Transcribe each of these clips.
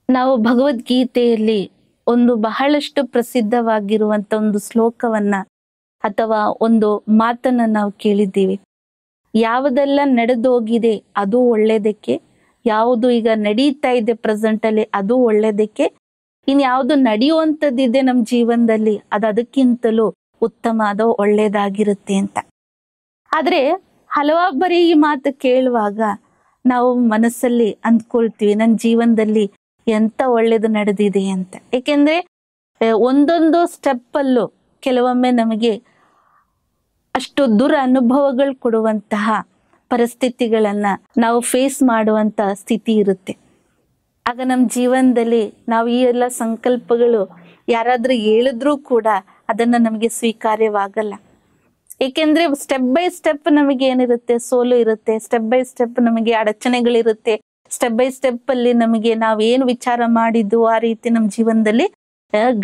ನಾವು ಭಗವದ್ಗೀತೆಯಲ್ಲಿ ಒಂದು ಬಹಳಷ್ಟು ಪ್ರಸಿದ್ಧವಾಗಿರುವಂತ ಒಂದು ಶ್ಲೋಕವನ್ನ ಅಥವಾ ಒಂದು ಮಾತನ್ನ ನಾವು ಕೇಳಿದ್ದೀವಿ. ಯಾವುದೆಲ್ಲ ನಡೆದೋಗಿದೆ ಅದು ಒಳ್ಳೇದಕ್ಕೆ, ಯಾವುದು ಈಗ ನಡೀತಾ ಇದೆ ಪ್ರೆಸೆಂಟ್ ಅಲ್ಲಿ ಅದು ಒಳ್ಳೇದಕ್ಕೆ, ಇನ್ ಯಾವುದು ನಡೆಯುವಂಥದ್ದಿದೆ ನಮ್ಮ ಜೀವನದಲ್ಲಿ ಅದು ಅದಕ್ಕಿಂತಲೂ ಉತ್ತಮ, ಅದು ಒಳ್ಳೇದಾಗಿರುತ್ತೆ ಅಂತ. ಆದ್ರೆ ಹಲವಾರು ಈ ಮಾತು ಕೇಳುವಾಗ ನಾವು ಮನಸ್ಸಲ್ಲಿ ಅಂದ್ಕೊಳ್ತೀವಿ ನನ್ನ ಜೀವನದಲ್ಲಿ ಎಂತ ಒಳ್ಳೇದು ನಡೆದಿದೆ ಅಂತ. ಏಕೆಂದ್ರೆ ಒಂದೊಂದು ಸ್ಟೆಪ್ ಅಲ್ಲೂ ಕೆಲವೊಮ್ಮೆ ನಮಗೆ ಅಷ್ಟು ದುರ ಅನುಭವಗಳು ಕೊಡುವಂತಹ ಪರಿಸ್ಥಿತಿಗಳನ್ನ ನಾವು ಫೇಸ್ ಮಾಡುವಂತ ಸ್ಥಿತಿ ಇರುತ್ತೆ. ಆಗ ನಮ್ಮ ಜೀವನದಲ್ಲಿ ನಾವು ಈ ಎಲ್ಲ ಸಂಕಲ್ಪಗಳು ಯಾರಾದ್ರೂ ಹೇಳಿದ್ರೂ ಕೂಡ ಅದನ್ನ ನಮಗೆ ಸ್ವೀಕಾರ್ಯವಾಗಲ್ಲ. ಏಕೆಂದ್ರೆ ಸ್ಟೆಪ್ ಬೈ ಸ್ಟೆಪ್ ನಮಗೆ ಏನಿರುತ್ತೆ, ಸೋಲು ಇರುತ್ತೆ, ಸ್ಟೆಪ್ ಬೈ ಸ್ಟೆಪ್ ನಮಗೆ ಅಡಚಣೆಗಳಿರುತ್ತೆ, ಸ್ಟೆಪ್ ಬೈ ಸ್ಟೆಪ್ ಅಲ್ಲಿ ನಮಗೆ ನಾವೇನು ವಿಚಾರ ಮಾಡಿದ್ದು ಆ ರೀತಿ ನಮ್ಮ ಜೀವನದಲ್ಲಿ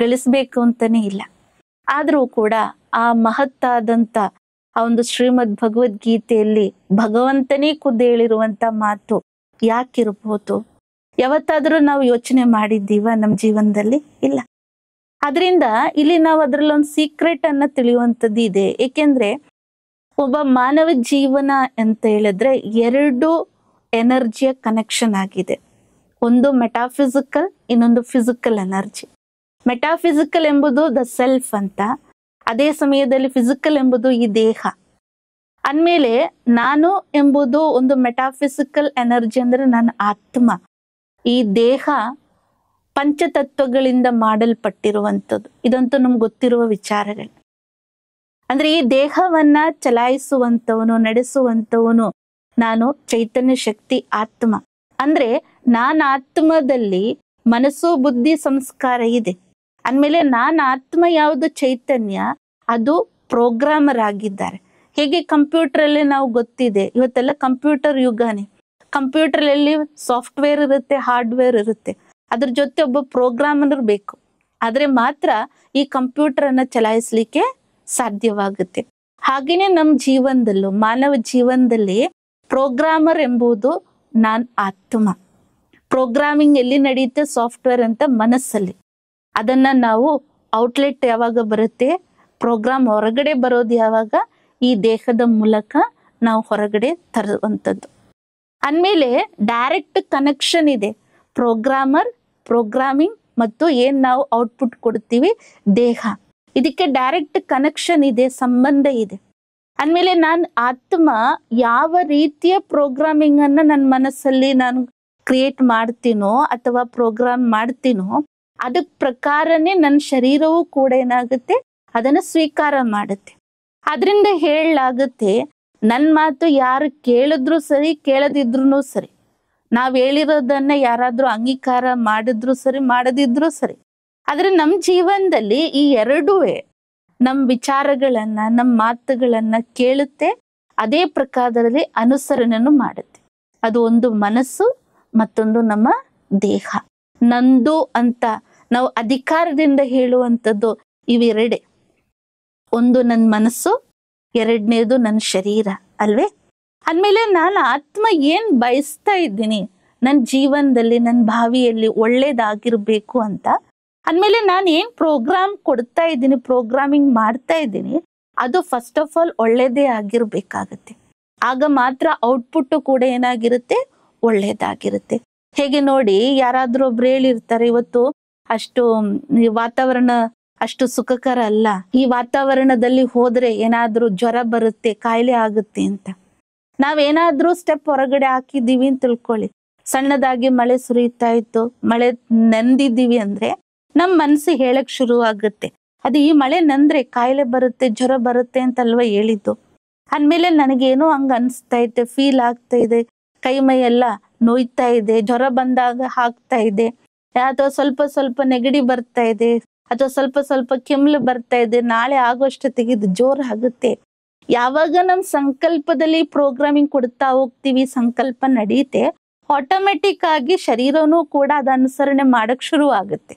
ಗಳಿಸ್ಬೇಕು ಅಂತಾನೆ ಇಲ್ಲ. ಆದ್ರೂ ಕೂಡ ಆ ಮಹತ್ತಾದಂತ ಆ ಒಂದು ಶ್ರೀಮದ್ ಭಗವದ್ಗೀತೆಯಲ್ಲಿ ಭಗವಂತನೇ ಖುದ್ದು ಹೇಳಿರುವಂತ ಮಾತು ಯಾಕಿರ್ಬೋದು? ಯಾವತ್ತಾದ್ರೂ ನಾವು ಯೋಚನೆ ಮಾಡಿದ್ದೀವ ನಮ್ಮ ಜೀವನದಲ್ಲಿ? ಇಲ್ಲ. ಅದರಿಂದ ಇಲ್ಲಿ ನಾವು ಅದ್ರಲ್ಲೊಂದು ಸೀಕ್ರೆಟ್ ಅನ್ನ ತಿಳಿಯುವಂಥದ್ದು ಇದೆ. ಏಕೆಂದ್ರೆ ಒಬ್ಬ ಮಾನವ ಜೀವನ ಅಂತ ಹೇಳಿದ್ರೆ ಎರಡು ಎನರ್ಜಿಯ ಕನೆಕ್ಷನ್ ಆಗಿದೆ. ಒಂದು ಮೆಟಾಫಿಸಿಕಲ್, ಇನ್ನೊಂದು ಫಿಸಿಕಲ್ ಎನರ್ಜಿ. ಮೆಟಾಫಿಸಿಕಲ್ ಎಂಬುದು ದ ಸೆಲ್ಫ್ ಅಂತ, ಅದೇ ಸಮಯದಲ್ಲಿ ಫಿಸಿಕಲ್ ಎಂಬುದು ಈ ದೇಹ. ಅಂದ್ಮೇಲೆ ನಾನು ಎಂಬುದು ಒಂದು ಮೆಟಾಫಿಸಿಕಲ್ ಎನರ್ಜಿ, ಅಂದ್ರೆ ನನ್ನ ಆತ್ಮ. ಈ ದೇಹ ಪಂಚತತ್ವಗಳಿಂದ ಮಾಡಲ್ಪಟ್ಟಿರುವಂಥದ್ದು, ಇದಂತೂ ನಮ್ಗೆ ಗೊತ್ತಿರುವ ವಿಚಾರಗಳು. ಅಂದ್ರೆ ಈ ದೇಹವನ್ನ ಚಲಾಯಿಸುವಂತವನು, ನಡೆಸುವಂತವನು ನಾನು, ಚೈತನ್ಯ ಶಕ್ತಿ ಆತ್ಮ. ಅಂದ್ರೆ ನಾನು ಆತ್ಮದಲ್ಲಿ ಮನಸ್ಸು ಬುದ್ಧಿ ಸಂಸ್ಕಾರ ಇದೆ. ಅಂದ್ಮೇಲೆ ನಾನು ಆತ್ಮ ಯಾವುದು ಚೈತನ್ಯ, ಅದು ಪ್ರೋಗ್ರಾಮರ್ ಆಗಿದ್ದಾರೆ. ಹೇಗೆ ಕಂಪ್ಯೂಟರ್ ಅಲ್ಲಿ ನಾವು ಗೊತ್ತಿದೆ, ಇವತ್ತೆಲ್ಲ ಕಂಪ್ಯೂಟರ್ ಯುಗನೇ. ಕಂಪ್ಯೂಟರ್ ಅಲ್ಲಿ ಸಾಫ್ಟ್ವೇರ್ ಇರುತ್ತೆ, ಹಾರ್ಡ್ವೇರ್ ಇರುತ್ತೆ, ಅದ್ರ ಜೊತೆ ಒಬ್ಬ ಪ್ರೋಗ್ರಾಮರ್ ಬೇಕು. ಆದ್ರೆ ಮಾತ್ರ ಈ ಕಂಪ್ಯೂಟರ್ ಅನ್ನ ಚಲಾಯಿಸ್ಲಿಕ್ಕೆ ಸಾಧ್ಯವಾಗುತ್ತೆ. ಹಾಗೇನೆ ನಮ್ಮ ಜೀವನದಲ್ಲೂ, ಮಾನವ ಜೀವನದಲ್ಲಿ ಪ್ರೋಗ್ರಾಮರ್ ಎಂಬುದು ನಾನ್ ಆತ್ಮ. ಪ್ರೋಗ್ರಾಮಿಂಗ್ ಎಲ್ಲಿ ನಡೆಯುತ್ತೆ? ಸಾಫ್ಟ್ವೇರ್ ಅಂತ ಮನಸ್ಸಲ್ಲಿ. ಅದನ್ನ ನಾವು ಔಟ್ಲೆಟ್ ಯಾವಾಗ ಬರುತ್ತೆ, ಪ್ರೋಗ್ರಾಮ್ ಹೊರಗಡೆ ಬರೋದು ಯಾವಾಗ? ಈ ದೇಹದ ಮೂಲಕ ನಾವು ಹೊರಗಡೆ ತರುವಂಥದ್ದು. ಅಂದ್ಮೇಲೆ ಡೈರೆಕ್ಟ್ ಕನೆಕ್ಷನ್ ಇದೆ ಪ್ರೋಗ್ರಾಮರ್, ಪ್ರೋಗ್ರಾಮಿಂಗ್ ಮತ್ತು ಏನ್ ನಾವು ಔಟ್ಪುಟ್ ಕೊಡ್ತೀವಿ ದೇಹ, ಇದಕ್ಕೆ ಡೈರೆಕ್ಟ್ ಕನೆಕ್ಷನ್ ಇದೆ, ಸಂಬಂಧ ಇದೆ. ಅಂದ್ಮೇಲೆ ನಾನು ಆತ್ಮ ಯಾವ ರೀತಿಯ ಪ್ರೋಗ್ರಾಮಿಂಗ್ ಅನ್ನ ನನ್ನ ಮನಸ್ಸಲ್ಲಿ ನಾನು ಕ್ರಿಯೇಟ್ ಮಾಡ್ತೀನೋ ಅಥವಾ ಪ್ರೋಗ್ರಾಮ್ ಮಾಡ್ತೀನೋ ಅದಕ್ ಪ್ರಕಾರನೇ ನನ್ನ ಶರೀರವೂ ಕೂಡ ಏನಾಗುತ್ತೆ, ಅದನ್ನ ಸ್ವೀಕಾರ ಮಾಡುತ್ತೆ. ಅದರಿಂದ ಹೇಳಲಾಗುತ್ತೆ, ನನ್ನ ಮಾತು ಯಾರು ಕೇಳಿದ್ರು ಸರಿ, ಕೇಳದಿದ್ರು ಸರಿ, ನಾವ್ ಹೇಳಿರೋದನ್ನ ಯಾರಾದ್ರೂ ಅಂಗೀಕಾರ ಮಾಡಿದ್ರು ಸರಿ, ಮಾಡದಿದ್ರು ಸರಿ. ಆದ್ರೆ ನಮ್ಮ ಜೀವನದಲ್ಲಿ ಈ ಎರಡೂ ನಮ್ಮ ವಿಚಾರಗಳನ್ನ, ನಮ್ಮ ಮಾತುಗಳನ್ನ ಕೇಳುತ್ತೆ, ಅದೇ ಪ್ರಕಾರದಲ್ಲಿ ಅನುಸರಣೆಯನ್ನು ಮಾಡುತ್ತೆ. ಅದು ಒಂದು ಮನಸ್ಸು, ಮತ್ತೊಂದು ನಮ್ಮ ದೇಹ. ನಂದು ಅಂತ ನಾವು ಅಧಿಕಾರದಿಂದ ಹೇಳುವಂಥದ್ದು ಇವೆರಡೆ. ಒಂದು ನನ್ನ ಮನಸ್ಸು, ಎರಡನೇದು ನನ್ನ ಶರೀರ ಅಲ್ವೇ? ಅಂದ್ಮೇಲೆ ನಾನು ಆತ್ಮ ಏನ್ ಬಯಸ್ತಾ ಇದ್ದೀನಿ ನನ್ನ ಜೀವನದಲ್ಲಿ, ನನ್ನ ಭಾವಿಯಲ್ಲಿ ಒಳ್ಳೇದಾಗಿರ್ಬೇಕು ಅಂತ. ಅಂದ್ಮೇಲೆ ನಾನು ಏನ್ ಪ್ರೋಗ್ರಾಮ್ ಕೊಡ್ತಾ ಇದ್ದೀನಿ, ಪ್ರೋಗ್ರಾಮಿಂಗ್ ಮಾಡ್ತಾ ಇದ್ದೀನಿ, ಅದು ಫಸ್ಟ್ ಆಫ್ ಆಲ್ ಒಳ್ಳೇದೇ ಆಗಿರ್ಬೇಕಾಗತ್ತೆ. ಆಗ ಮಾತ್ರ ಔಟ್ಪುಟ್ ಕೂಡ ಏನಾಗಿರುತ್ತೆ, ಒಳ್ಳೇದಾಗಿರುತ್ತೆ. ಹೇಗೆ ನೋಡಿ, ಯಾರಾದ್ರೂ ಒಬ್ರು ಹೇಳಿರ್ತಾರೆ, ಇವತ್ತು ಅಷ್ಟು ವಾತಾವರಣ ಅಷ್ಟು ಸುಖಕರ ಅಲ್ಲ, ಈ ವಾತಾವರಣದಲ್ಲಿ ಹೋದ್ರೆ ಏನಾದ್ರೂ ಜ್ವರ ಬರುತ್ತೆ, ಕಾಯಿಲೆ ಆಗುತ್ತೆ ಅಂತ. ನಾವೇನಾದ್ರೂ ಸ್ಟೆಪ್ ಹೊರಗಡೆ ಹಾಕಿದೀವಿ ಅಂತ ತಿಳ್ಕೊಳ್ಳಿ, ಸಣ್ಣದಾಗಿ ಮಳೆ ಸುರಿಯುತ್ತಾ ಇತ್ತು, ಮಳೆ ನೆಂದಿದ್ದೀವಿ ಅಂದ್ರೆ ನಮ್ ಮನ್ಸು ಹೇಳಕ್ ಶುರು ಆಗುತ್ತೆ, ಅದು ಈ ಮಳೆ ನಂದ್ರೆ ಕಾಯಿಲೆ ಬರುತ್ತೆ, ಜ್ವರ ಬರುತ್ತೆ ಅಂತಲ್ವಾ ಹೇಳಿದ್ದು. ಅಂದ್ಮೇಲೆ ನನಗೇನೋ ಹಂಗ ಅನ್ಸ್ತಾ ಇದೆ, ಫೀಲ್ ಆಗ್ತಾ ಇದೆ, ಕೈ ಮೈ ಎಲ್ಲ ನೋಯ್ತಾ ಇದೆ, ಜ್ವರ ಬಂದಾಗ ಹಾಕ್ತಾ ಇದೆ, ಅಥವಾ ಸ್ವಲ್ಪ ಸ್ವಲ್ಪ ನೆಗಡಿ ಬರ್ತಾ ಇದೆ, ಅಥವಾ ಸ್ವಲ್ಪ ಸ್ವಲ್ಪ ಕೆಮ್ಲು ಬರ್ತಾ ಇದೆ, ನಾಳೆ ಆಗೋಷ್ಟೊತ್ತಿಗೆ ಇದು ಜೋರ್ ಆಗುತ್ತೆ. ಯಾವಾಗ ನಮ್ ಸಂಕಲ್ಪದಲ್ಲಿ ಪ್ರೋಗ್ರಾಮಿಂಗ್ ಕೊಡ್ತಾ ಹೋಗ್ತೀವಿ, ಸಂಕಲ್ಪ ನಡೆಯುತ್ತೆ, ಆಟೋಮೆಟಿಕ್ ಆಗಿ ಶರೀರನೂ ಕೂಡ ಅದ ಅನುಸರಣೆ ಮಾಡಕ್ ಶುರು ಆಗುತ್ತೆ.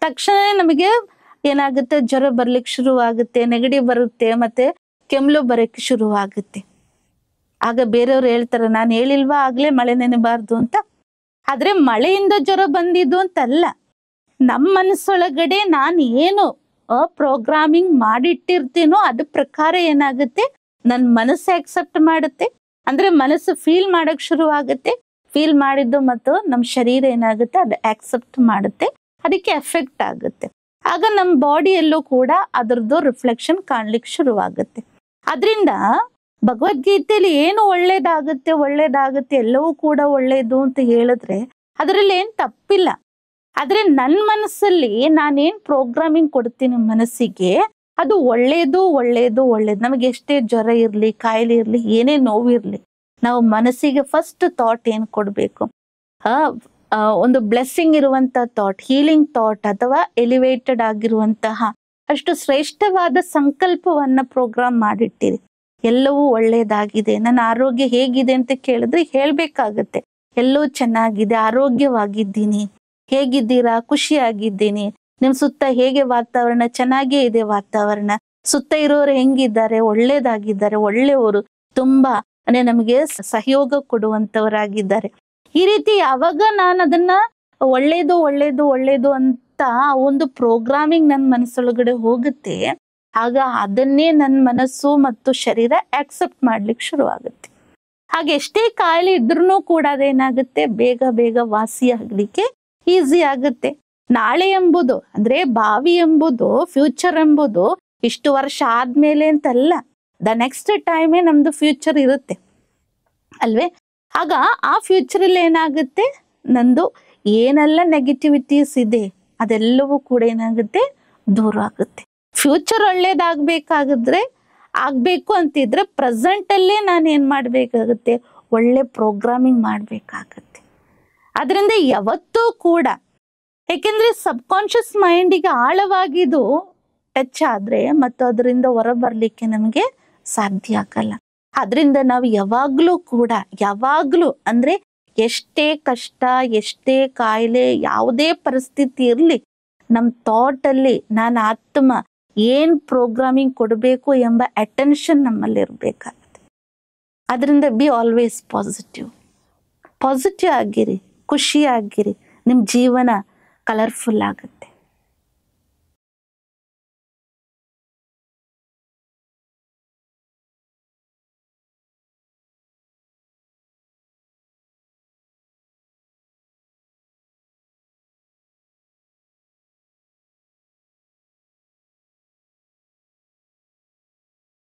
ತಕ್ಷಣ ನಮಗೆ ಏನಾಗುತ್ತೆ, ಜ್ವರ ಬರ್ಲಿಕ್ಕೆ ಶುರು ಆಗುತ್ತೆ, ನೆಗಡಿ ಬರುತ್ತೆ, ಮತ್ತೆ ಕೆಮ್ಲು ಬರಕ್ಕೆ ಶುರು ಆಗುತ್ತೆ. ಆಗ ಬೇರೆಯವ್ರು ಹೇಳ್ತಾರೆ, ನಾನು ಹೇಳಿಲ್ವಾ ಆಗ್ಲೇ ಮಳೆ ನೆನೆಬಾರ್ದು ಅಂತ. ಆದ್ರೆ ಮಳೆಯಿಂದ ಜ್ವರ ಬಂದಿದ್ದು ಅಂತಲ್ಲ, ನಮ್ಮ ಮನಸ್ಸೊಳಗಡೆ ನಾನು ಏನು ಪ್ರೋಗ್ರಾಮಿಂಗ್ ಮಾಡಿಟ್ಟಿರ್ತೀನೋ ಅದ್ರ ಪ್ರಕಾರ ಏನಾಗುತ್ತೆ, ನನ್ನ ಮನಸ್ಸು ಆಕ್ಸೆಪ್ಟ್ ಮಾಡುತ್ತೆ. ಅಂದ್ರೆ ಮನಸ್ಸು ಫೀಲ್ ಮಾಡಕ್ ಶುರು ಆಗುತ್ತೆ. ಫೀಲ್ ಮಾಡಿದ್ದು ಮತ್ತು ನಮ್ಮ ಶರೀರ ಏನಾಗುತ್ತೆ, ಅದು ಆಕ್ಸೆಪ್ಟ್ ಮಾಡುತ್ತೆ, ಅದಕ್ಕೆ ಎಫೆಕ್ಟ್ ಆಗುತ್ತೆ. ಆಗ ನಮ್ಮ ಬಾಡಿಯಲ್ಲೂ ಕೂಡ ಅದರದ್ದು ರಿಫ್ಲೆಕ್ಷನ್ ಕಾಣ್ಲಿಕ್ಕೆ ಶುರುವಾಗುತ್ತೆ. ಅದರಿಂದ ಭಗವದ್ಗೀತೆಯಲ್ಲಿ ಏನು ಒಳ್ಳೇದಾಗುತ್ತೆ ಎಲ್ಲವೂ ಕೂಡ ಒಳ್ಳೇದು ಅಂತ ಹೇಳಿದ್ರೆ ಅದರಲ್ಲಿ ಏನ್ ತಪ್ಪಿಲ್ಲ. ಆದ್ರೆ ನನ್ನ ಮನಸ್ಸಲ್ಲಿ ನಾನೇನ್ ಪ್ರೋಗ್ರಾಮಿಂಗ್ ಕೊಡ್ತೀನಿ ಮನಸ್ಸಿಗೆ, ಅದು ಒಳ್ಳೇದು. ನಮಗೆ ಎಷ್ಟೇ ಜ್ವರ ಇರ್ಲಿ, ಕಾಯಿಲೆ ಇರ್ಲಿ, ಏನೇ ನೋವಿರ್ಲಿ, ನಾವು ಮನಸ್ಸಿಗೆ ಫಸ್ಟ್ ಥಾಟ್ ಏನ್ ಕೊಡ್ಬೇಕು, ಒಂದು ಬ್ಲೆಸ್ಸಿಂಗ್ ಇರುವಂತ ಥಾಟ್, ಹೀಲಿಂಗ್ ಥಾಟ್, ಅಥವಾ ಎಲಿವೇಟೆಡ್ ಆಗಿರುವಂತಹ ಅಷ್ಟು ಶ್ರೇಷ್ಠವಾದ ಸಂಕಲ್ಪವನ್ನ ಪ್ರೋಗ್ರಾಮ್ ಮಾಡಿಟ್ಟಿರಿ. ಎಲ್ಲವೂ ಒಳ್ಳೇದಾಗಿದೆ, ನನ್ನ ಆರೋಗ್ಯ ಹೇಗಿದೆ ಅಂತ ಕೇಳಿದ್ರೆ ಹೇಳ್ಬೇಕಾಗತ್ತೆ, ಎಲ್ಲವೂ ಚೆನ್ನಾಗಿದೆ, ಆರೋಗ್ಯವಾಗಿದ್ದೀನಿ, ಹೇಗಿದ್ದೀರಾ, ಖುಷಿಯಾಗಿದ್ದೀನಿ, ನಿಮ್ ಸುತ್ತ ಹೇಗೆ ವಾತಾವರಣ, ಚೆನ್ನಾಗೇ ಇದೆ ವಾತಾವರಣ, ಸುತ್ತ ಇರೋರು ಹೆಂಗಿದ್ದಾರೆ, ಒಳ್ಳೇದಾಗಿದ್ದಾರೆ, ಒಳ್ಳೆಯವರು, ತುಂಬಾ ಅಂದ್ರೆ ನಮಗೆ ಸಹಯೋಗ ಕೊಡುವಂತವರಾಗಿದ್ದಾರೆ. ಈ ರೀತಿ ಯಾವಾಗ ನಾನು ಅದನ್ನ ಒಳ್ಳೇದು ಅಂತ ಒಂದು ಪ್ರೋಗ್ರಾಮಿಂಗ್ ನನ್ನ ಮನಸ್ಸೊಳಗಡೆ ಹೋಗುತ್ತೆ, ಆಗ ಅದನ್ನೇ ನನ್ನ ಮನಸ್ಸು ಮತ್ತು ಶರೀರ ಆಕ್ಸೆಪ್ಟ್ ಮಾಡ್ಲಿಕ್ಕೆ ಶುರು ಆಗುತ್ತೆ. ಹಾಗೆ ಎಷ್ಟೇ ಕಾಯಿಲೆ ಇದ್ರೂ ಕೂಡ ಅದೇನಾಗುತ್ತೆ, ಬೇಗ ವಾಸಿ ಆಗ್ಲಿಕ್ಕೆ ಈಸಿ ಆಗುತ್ತೆ. ನಾಳೆ ಎಂಬುದು ಅಂದ್ರೆ ಭಾವಿ ಎಂಬುದು, ಫ್ಯೂಚರ್ ಎಂಬುದು ಇಷ್ಟು ವರ್ಷ ಆದ್ಮೇಲೆ ಅಂತಲ್ಲ, ದ ನೆಕ್ಸ್ಟ್ ಟೈಮೇ ನಮ್ದು ಫ್ಯೂಚರ್ ಇರುತ್ತೆ ಅಲ್ವೇ. ಆಗ ಆ ಫ್ಯೂಚರ್ ಅಲ್ಲಿ ಏನಾಗುತ್ತೆ, ನಂದು ಏನೆಲ್ಲ ನೆಗೆಟಿವಿಟೀಸ್ ಇದೆ ಅದೆಲ್ಲವೂ ಕೂಡ ಏನಾಗುತ್ತೆ, ದೂರ ಆಗುತ್ತೆ. ಫ್ಯೂಚರ್ ಆಗ್ಬೇಕು ಅಂತಿದ್ರೆ ಪ್ರೆಸೆಂಟ್ ಅಲ್ಲೇ ನಾನು ಏನ್ ಮಾಡ್ಬೇಕಾಗುತ್ತೆ, ಒಳ್ಳೆ ಪ್ರೋಗ್ರಾಮಿಂಗ್ ಮಾಡ್ಬೇಕಾಗತ್ತೆ. ಅದರಿಂದ ಯಾವತ್ತೂ ಕೂಡ, ಯಾಕೆಂದ್ರೆ ಸಬ್ಕಾನ್ಶಿಯಸ್ ಮೈಂಡಿಗೆ ಆಳವಾಗಿದು ಟಚ್ ಆದ್ರೆ ಮತ್ತು ಅದರಿಂದ ಹೊರ ಬರ್ಲಿಕ್ಕೆ ನಮಗೆ ಸಾಧ್ಯ ಆಗಲ್ಲ. ಅದರಿಂದ ನಾವು ಯಾವಾಗ್ಲೂ ಅಂದ್ರೆ ಎಷ್ಟೇ ಕಷ್ಟ, ಎಷ್ಟೇ ಕಾಯಿಲೆ, ಯಾವುದೇ ಪರಿಸ್ಥಿತಿ ಇರ್ಲಿ, ನಮ್ ಥಾಟ್ ಅಲ್ಲಿ ನಾನು ಆತ್ಮ ಏನ್ ಪ್ರೋಗ್ರಾಮಿಂಗ್ ಕೊಡಬೇಕು ಎಂಬ ಅಟೆನ್ಷನ್ ನಮ್ಮಲ್ಲಿ ಇರ್ಬೇಕಾಗುತ್ತೆ. ಅದರಿಂದ ಬಿ ಆಲ್ವೇಸ್ ಪಾಸಿಟಿವ್ ಆಗಿರಿ, ಖುಷಿಯಾಗಿರಿ, ನಿಮ್ ಜೀವನ ಕಲರ್ಫುಲ್ ಆಗುತ್ತೆ.